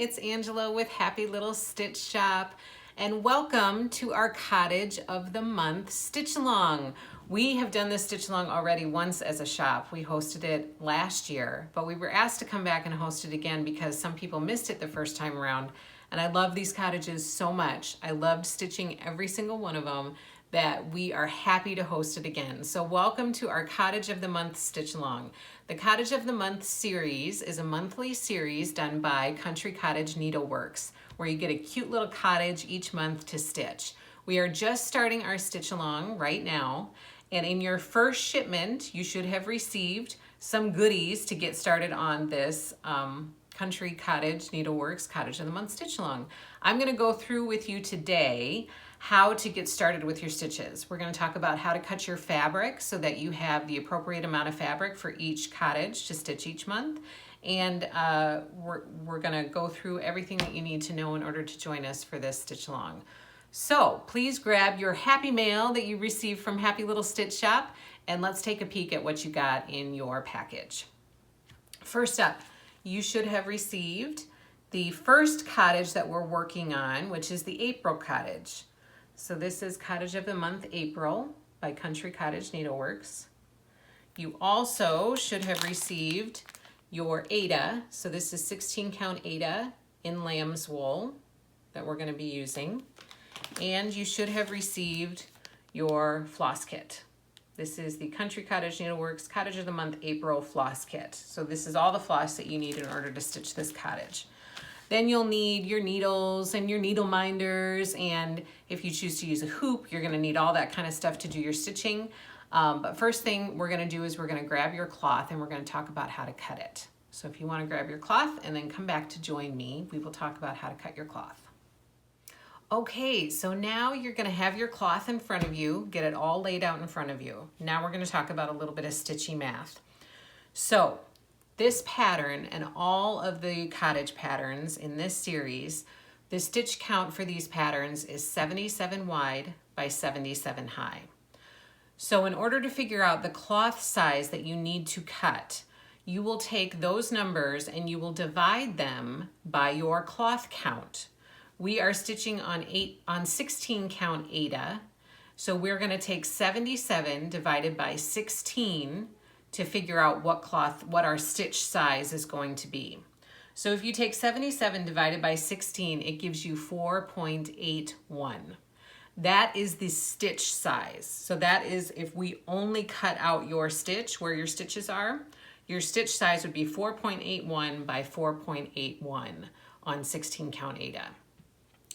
it's Angela with Happy Little Stitch Shop, and welcome to our Cottage of the Month Stitch Along. We have done this Stitch Along already once as a shop. We hosted it last year, but we were asked to come back and host it again because some people missed it the first time around. And I love these cottages so much. I loved stitching every single one of them that we are happy to host it again. So welcome to our Cottage of the Month Stitch Along. The Cottage of the Month series is a monthly series done by Cottage Needleworks, where you get a cute little cottage each month to stitch. We are just starting our Stitch Along right now, and in your first shipment, you should have received some goodies to get started on this Cottage Needleworks Cottage of the Month Stitch Along. I'm going to go through with you today how to get started with your stitches. We're going to talk about how to cut your fabric so that you have the appropriate amount of fabric for each cottage to stitch each month. And we're going to go through everything that you need to know in order to join us for this Stitch Along. So please grab your happy mail that you received from Happy Little Stitch Shop, and let's take a peek at what you got in your package. First up, you should have received the first cottage that we're working on, which is the April cottage. So this is Cottage of the Month April by Cottage Needleworks. You also should have received your Aida. So this is 16 count Aida in lamb's wool that we're going to be using. And you should have received your floss kit. This is the Cottage Needleworks Cottage of the Month April floss kit. So this is all the floss that you need in order to stitch this cottage. Then you'll need your needles and your needle minders, and if you choose to use a hoop, you're going to need all that kind of stuff to do your stitching. But first thing we're going to do is we're going to grab your cloth and we're going to talk about how to cut it. So if you want to grab your cloth and then come back to join me, we will talk about how to cut your cloth. Okay, so now you're going to have your cloth in front of you, get it all laid out in front of you. Now we're going to talk about a little bit of stitchy math. So this pattern and all of the cottage patterns in this series, the stitch count for these patterns is 77 wide by 77 high. So in order to figure out the cloth size that you need to cut, you will take those numbers and you will divide them by your cloth count. We are stitching on 16 count Aida, so we're going to take 77 divided by 16 to figure out what our stitch size is going to be. So if you take 77 divided by 16, it gives you 4.81. That is the stitch size. So that is if we only cut out your stitch where your stitches are, your stitch size would be 4.81 by 4.81 on 16 count Aida.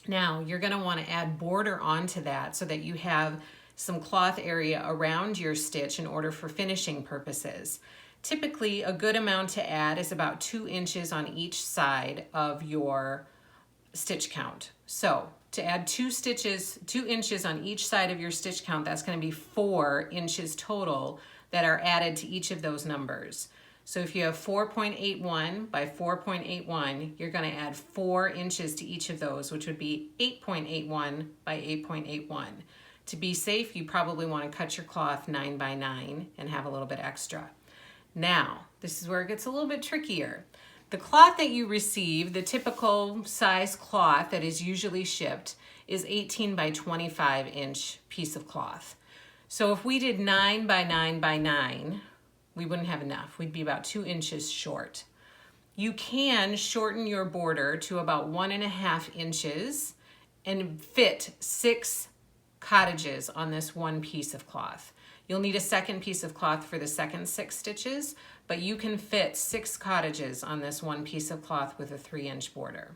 Now you're going to want to add border onto that so that you have some cloth area around your stitch in order for finishing purposes. Typically, a good amount to add is about 2 inches on each side of your stitch count. So to add 2 inches on each side of your stitch count, that's going to be 4 inches total that are added to each of those numbers. So if you have 4.81 by 4.81, you're going to add 4 inches to each of those, which would be 8.81 by 8.81. To be safe, you probably want to cut your cloth 9 by 9 and have a little bit extra. Now, this is where it gets a little bit trickier. The cloth that you receive, the typical size cloth that is usually shipped, is 18 by 25 inch piece of cloth. So if we did 9 by 9 by 9, we wouldn't have enough. We'd be about 2 inches short. You can shorten your border to about 1.5 inches and fit 6 cottages on this one piece of cloth. You'll need a second piece of cloth for the second 6 stitches, but you can fit 6 cottages on this one piece of cloth with a 3-inch border.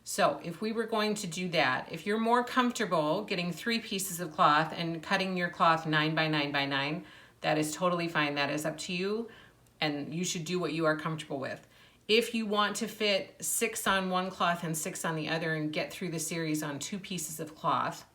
So if we were going to do that, if you're more comfortable getting 3 pieces of cloth and cutting your cloth 9 by 9 by 9, that is totally fine. That is up to you, and you should do what you are comfortable with. If you want to fit 6 on one cloth and 6 on the other and get through the series on 2 pieces of cloth,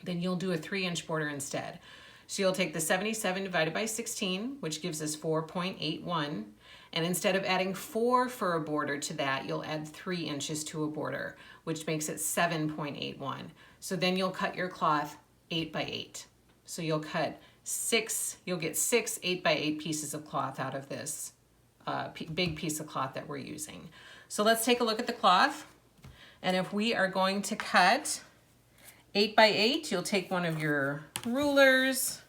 then you'll do a 3-inch border instead. So you'll take the 77 divided by 16, which gives us 4.81, and instead of adding 4 for a border to that, you'll add 3 inches to a border, which makes it 7.81. So then you'll cut your cloth 8 by 8. So you'll get 6 8 by 8 pieces of cloth out of this big piece of cloth that we're using. So let's take a look at the cloth. And if we are going to cut 8 by 8, you'll take one of your rulers.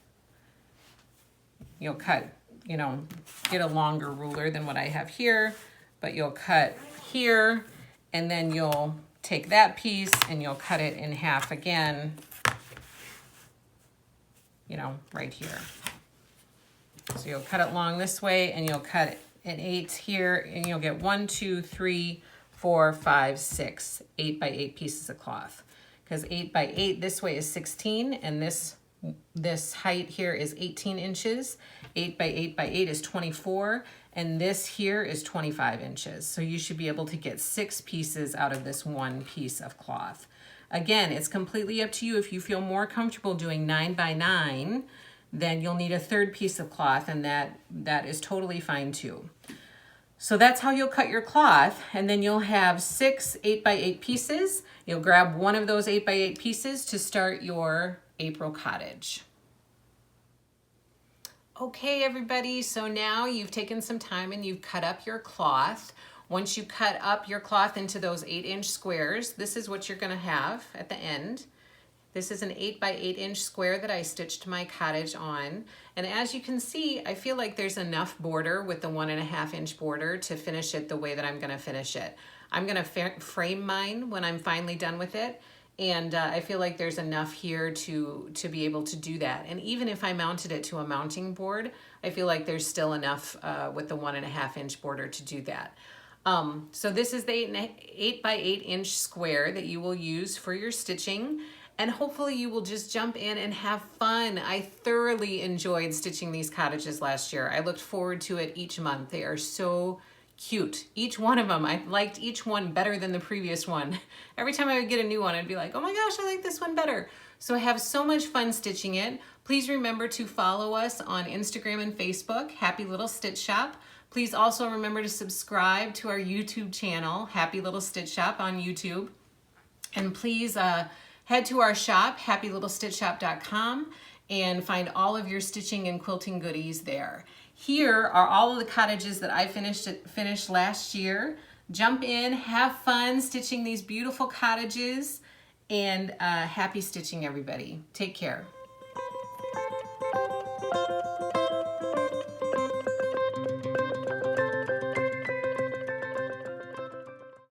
You'll cut, you know, get a longer ruler than what I have here, but you'll cut here, and then you'll take that piece and you'll cut it in half again, you know, right here. So you'll cut it long this way, and you'll cut an 8 here, and you'll get 1, 2, 3, 4, 5, 6, 8 by 8 pieces of cloth. Because 8 by 8 this way is 16, and this height here is 18 inches. 8 by 8 by 8 is 24, and this here is 25 inches. So you should be able to get 6 pieces out of this one piece of cloth. Again, it's completely up to you. If you feel more comfortable doing 9 by 9, then you'll need a third piece of cloth, and that is totally fine too. So that's how you'll cut your cloth, and then you'll have 6 8 by 8 pieces. You'll grab one of those 8 by 8 pieces to start your April cottage. Okay, everybody, so now you've taken some time and you've cut up your cloth. Once you cut up your cloth into those 8-inch squares, this is what you're gonna have at the end. This is an 8 by 8 inch square that I stitched my cottage on. And as you can see, I feel like there's enough border with the 1.5 inch border to finish it the way that I'm gonna finish it. I'm gonna frame mine when I'm finally done with it. And I feel like there's enough here to be able to do that. And even if I mounted it to a mounting board, I feel like there's still enough with the 1.5 inch border to do that. So this is the 8 by 8 inch square that you will use for your stitching. And hopefully you will just jump in and have fun. I thoroughly enjoyed stitching these cottages last year. I looked forward to it each month. They are so cute. Each one of them, I liked each one better than the previous one. Every time I would get a new one, I'd be like, oh my gosh, I like this one better. So I have so much fun stitching it. Please remember to follow us on Instagram and Facebook, Happy Little Stitch Shop. Please also remember to subscribe to our YouTube channel, Happy Little Stitch Shop on YouTube. And please head to our shop, happylittlestitchshop.com, and find all of your stitching and quilting goodies there. Here are all of the cottages that I finished last year. Jump in, have fun stitching these beautiful cottages, and happy stitching, everybody. Take care.